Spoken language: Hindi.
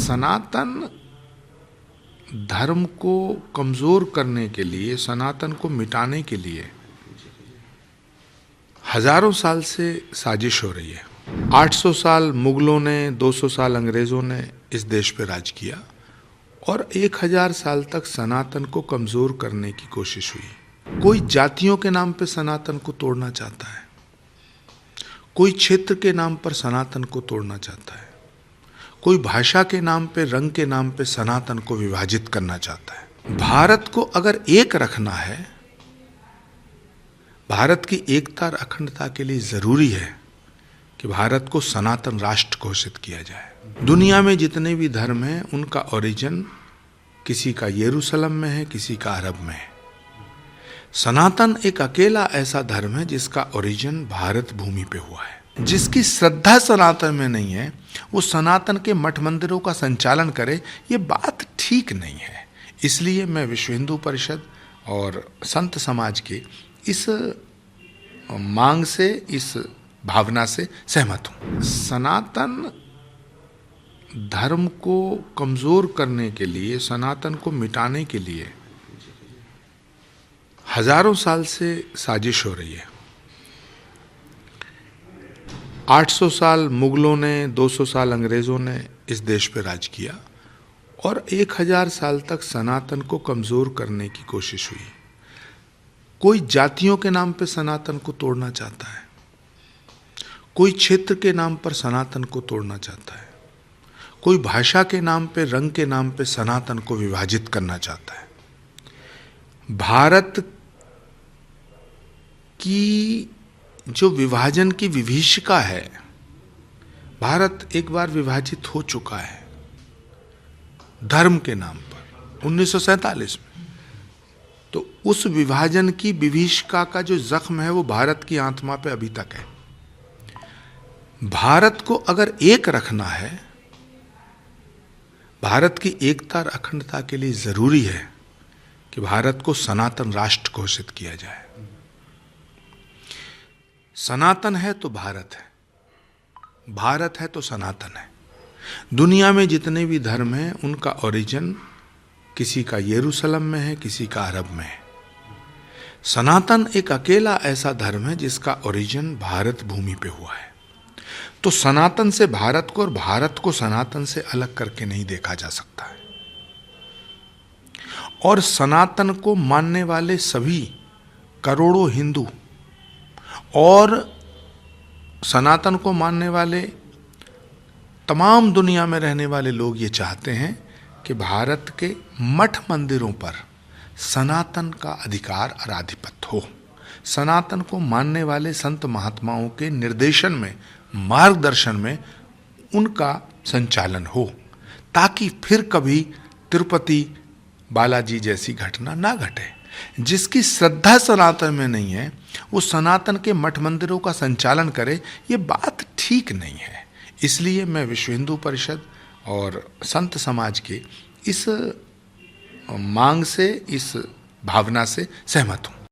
सनातन धर्म को कमजोर करने के लिए, सनातन को मिटाने के लिए हजारों साल से साजिश हो रही है। 800 साल मुगलों ने, 200 साल अंग्रेजों ने इस देश पे राज किया और 1000 साल तक सनातन को कमजोर करने की कोशिश हुई। कोई जातियों के नाम पे सनातन को तोड़ना चाहता है, कोई क्षेत्र के नाम पर सनातन को तोड़ना चाहता है, कोई भाषा के नाम पे, रंग के नाम पे सनातन को विभाजित करना चाहता है। भारत को अगर एक रखना है, भारत की एकता और अखंडता के लिए जरूरी है कि भारत को सनातन राष्ट्र घोषित किया जाए। दुनिया में जितने भी धर्म हैं उनका ओरिजिन किसी का यरूशलेम में है, किसी का अरब में है। सनातन एक अकेला ऐसा धर्म है जिसका ओरिजिन भारत भूमि पे हुआ है। जिसकी श्रद्धा सनातन में नहीं है वो सनातन के मठ मंदिरों का संचालन करे, ये बात ठीक नहीं है। इसलिए मैं विश्व हिंदू परिषद और संत समाज के इस मांग से, इस भावना से सहमत हूं। सनातन धर्म को कमजोर करने के लिए, सनातन को मिटाने के लिए हजारों साल से साजिश हो रही है। 800 साल मुगलों ने, 200 साल अंग्रेजों ने इस देश पे राज किया और 1000 साल तक सनातन को कमजोर करने की कोशिश हुई। कोई जातियों के नाम पे सनातन को तोड़ना चाहता है, कोई क्षेत्र के नाम पर सनातन को तोड़ना चाहता है, कोई भाषा के नाम पे, रंग के नाम पे सनातन को विभाजित करना चाहता है। भारत की जो विभाजन की विभीषिका है, भारत एक बार विभाजित हो चुका है धर्म के नाम पर 1947 में। तो उस विभाजन की विभीषिका का जो जख्म है वो भारत की आत्मा पे अभी तक है। भारत को अगर एक रखना है, भारत की एकता और अखंडता के लिए जरूरी है कि भारत को सनातन राष्ट्र घोषित किया जाए। सनातन है तो भारत है, भारत है तो सनातन है। दुनिया में जितने भी धर्म हैं उनका ओरिजिन किसी का यरूशलेम में है, किसी का अरब में है। सनातन एक अकेला ऐसा धर्म है जिसका ओरिजिन भारत भूमि पे हुआ है। तो सनातन से भारत को और भारत को सनातन से अलग करके नहीं देखा जा सकता है। और सनातन को मानने वाले सभी करोड़ों हिंदू और सनातन को मानने वाले तमाम दुनिया में रहने वाले लोग ये चाहते हैं कि भारत के मठ मंदिरों पर सनातन का अधिकार और आधिपत्य हो। सनातन को मानने वाले संत महात्माओं के निर्देशन में, मार्गदर्शन में उनका संचालन हो, ताकि फिर कभी तिरुपति बालाजी जैसी घटना ना घटे। जिसकी श्रद्धा सनातन में नहीं है वो सनातन के मठ मंदिरों का संचालन करे, ये बात ठीक नहीं है। इसलिए मैं विश्व हिंदू परिषद और संत समाज के इस मांग से, इस भावना से सहमत हूं।